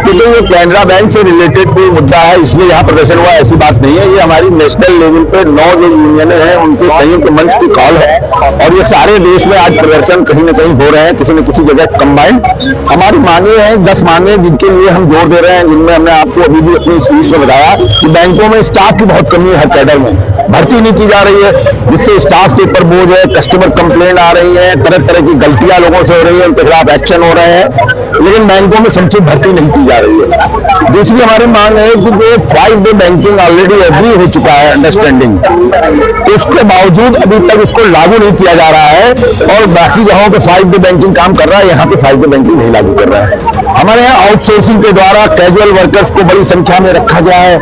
देखिए, ये कैनरा बैंक से रिलेटेड कोई मुद्दा है इसलिए यहाँ प्रदर्शन हुआ, ऐसी बात नहीं है। ये हमारी नेशनल लेवल पे 9 जो यूनियन है उनके संयुक्त मंच की कॉल है और ये सारे देश में आज प्रदर्शन कहीं न कहीं हो रहे हैं, किसी न किसी जगह कंबाइंड। हमारी मांगे हैं 10 मांगे जिनके लिए हम जोर दे रहे हैं, जिनमें हमने आपको अभी भी अपनी स्पीच में बताया कि बैंकों में स्टाफ की बहुत कमी है, हर कैडर में भर्ती नहीं की जा रही है, जिससे स्टाफ के ऊपर बोझ है, कस्टमर कंप्लेंट आ रही है, तरह तरह की गलतियां लोगों से हो रही है, उनके खिलाफ एक्शन हो रहे हैं, लेकिन बैंकों में समुचित भर्ती नहीं की जा रही है। दूसरी हमारी मांग है कि जो 5 डे बैंकिंग ऑलरेडी एग्री हो चुका है अंडरस्टैंडिंग, उसके बावजूद अभी तक उसको लागू नहीं किया जा रहा है और बाकी जगहों पे 5 डे बैंकिंग काम कर रहा है, यहाँ पे 5 डे बैंकिंग नहीं लागू कर रहा है। हमारे यहाँ आउटसोर्सिंग के द्वारा कैजुअल वर्कर्स को बड़ी संख्या में रखा गया है,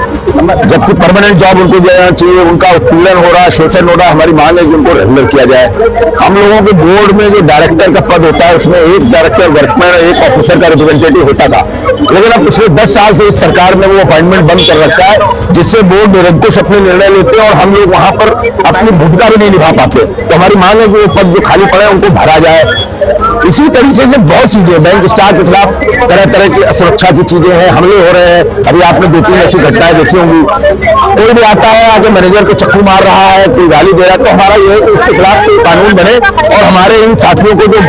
जबकि परमानेंट जॉब उनको देना चाहिए, उनका उत्पीड़न हो रहा है, शोषण हो रहा है। हमारी मांग है कि उनको रेगुलर किया जाए। हम लोगों के बोर्ड में जो डायरेक्टर का पद होता है उसमें एक डायरेक्टर वर्कमैन और एक ऑफिसर का रिप्रेजेंटेटिव होता था, लेकिन अब पिछले 10 साल से इस सरकार ने वो अपॉइंटमेंट बंद कर रखा है, जिससे बोर्ड निरंकुश अपने निर्णय लेते हैं और हम लोग वहां पर अपनी भूमिका भी नहीं निभा पाते। तो हमारी मांग है कि वो पद जो खाली पड़े उनको भरा जाए। इसी तरीके से बहुत चीजें, बैंक स्टाफ के खिलाफ तरह तरह की असुरक्षा की चीजें हैं, हमले हो रहे हैं। अभी आपने 2-3 ऐसी घटनाएं देखी होंगी, कोई भी आता है आगे मैनेजर को चक्कू मार रहा है, कोई गाली दे रहा है, तो हमारा ये है कि इसके खिलाफ कोई कानून बने और हमारे इन साथियों को जो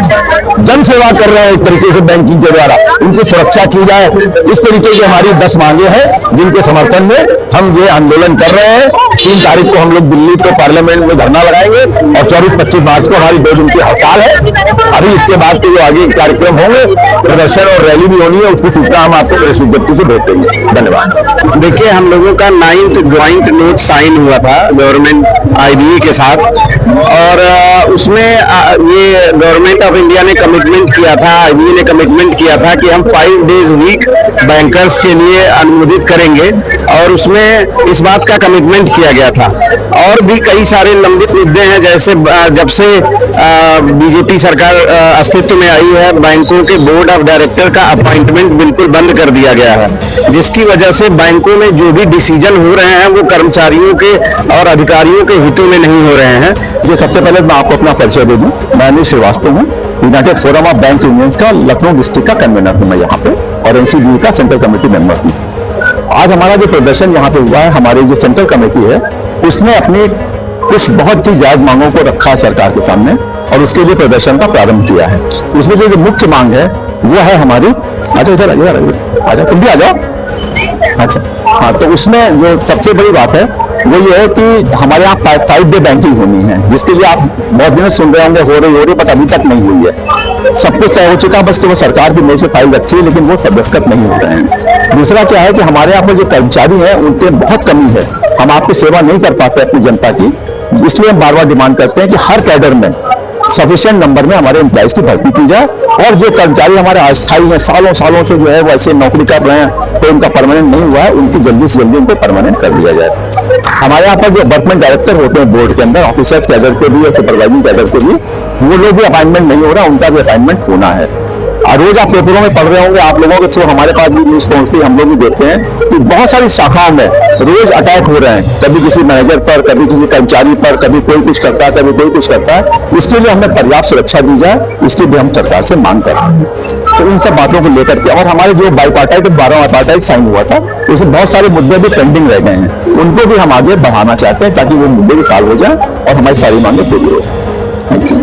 जन सेवा कर रहे हैं एक तरीके से बैंकिंग के द्वारा, उनकी सुरक्षा की जाए। इस तरीके की हमारी 10 मांगे हैं जिनके समर्थन में हम ये आंदोलन कर रहे हैं। 3 तारीख को हम लोग दिल्ली पे पार्लियामेंट में धरना लगाएंगे और 24-25 मार्च को हमारी 2 दिन की हड़ताल है। अभी इसके बाद के जो आगे कार्यक्रम होंगे, प्रदर्शन और रैली भी होनी है, उसकी सूचना हम आपको प्रेस विज्ञप्ति से भेज देंगे। धन्यवाद। देखिए, हम लोगों का 9th ज्वाइंट नोट साइन हुआ था गवर्नमेंट IBA के साथ और उसमें ये गवर्नमेंट ऑफ इंडिया ने कमिटमेंट किया था, IBA ने कमिटमेंट किया था कि हम 5 डेज वीक बैंकर्स के लिए अनुमोदित करेंगे और उसमें इस बात का कमिटमेंट किया गया था। और भी कई सारे लंबित मुद्दे हैं, जैसे जब से बीजेपी सरकार अस्तित्व में आई है, बैंकों के बोर्ड ऑफ डायरेक्टर का अपॉइंटमेंट बिल्कुल बंद कर दिया गया है, जिसकी वजह से बैंकों में जो भी डिसीजन हो रहे हैं वो कर्मचारियों के और अधिकारियों के हितों में नहीं हो रहे हैं। जो सबसे पहले मैं आपको अपना परिचय दे दूं, मैं अनिल श्रीवास्तव हूँ, United forum of bank unions का लखनऊ डिस्ट्रिक्ट का कन्वीनर हूँ मैं यहाँ पे, और NCBA का सेंट्रल कमेटी मेंबर हूँ। आज हमारा जो प्रदर्शन यहाँ पे हुआ है, हमारी जो सेंट्रल कमेटी है उसने अपनी कुछ बहुत ही जायज मांगों को रखा है सरकार के सामने और उसके लिए प्रदर्शन का प्रारंभ किया है। इसमें जो मुख्य मांग है वो है हमारी, अच्छा इधर आजा, तुम भी आ जाओ। अच्छा हाँ, तो उसमें जो सबसे बड़ी बात है वो ये है कि हमारे यहाँ 5 डे बैंकिंग होनी है, जिसके लिए आप बहुत दिन सुन रहे होंगे हो रही बट अभी तक नहीं हुई है। सब कुछ तय हो चुका है, बस तो वो सरकार की मेज से फाइल रखी है, लेकिन वो दस्तखत नहीं हो रहे हैं। दूसरा क्या है कि हमारे यहाँ पर जो कर्मचारी हैं उनके बहुत कमी है, हम आपकी सेवा नहीं कर पाते अपनी जनता की, इसलिए हम बार बार डिमांड करते हैं कि हर कैडर में सफिशिएंट नंबर में हमारे एम्प्लॉइज की भर्ती की जाए और जो कर्मचारी हमारे अस्थायी हैं, सालों सालों से जो है वो ऐसे नौकरी कर रहे हैं तो उनका परमानेंट नहीं हुआ है, उनकी जल्दी से जल्दी उनको परमानेंट कर दिया जाए। हमारे यहाँ पर जो वर्कमेंट डायरेक्टर होते हैं बोर्ड के अंदर, ऑफिसर्स कैडर के भी और सुपरवाइजिंग कैडर के भी, वो लोग भी अपॉइंटमेंट नहीं हो रहा, उनका भी अपॉइंटमेंट होना है। और रोज आप पेपरों में पढ़ रहे होंगे, आप लोगों के थ्रू हमारे पास भी न्यूज पहुंचती है, हम लोग भी देखते हैं कि बहुत सारी शाखाओं में रोज अटैक हो रहे हैं, कभी किसी मैनेजर पर, कभी किसी कर्मचारी पर, कभी कोई कुछ करता है, कभी कोई कुछ करता है। इसके लिए हमें पर्याप्त सुरक्षा दी जाए, इसकी भी हम सरकार से मांग कर रहे हैं। तो इन सब बातों को लेकर के, और हमारे जो बाईपार्टाइट 12 बाईपार्टाइट साइन हुआ था, उसमें बहुत सारे मुद्दे भी पेंडिंग रह गए हैं, उनको भी हम आगे बढ़ाना चाहते हैं ताकि वो मुद्दे भी सॉल्व हो जाए और हमारी सारी मांगे पूरी हो जाए। Thank you.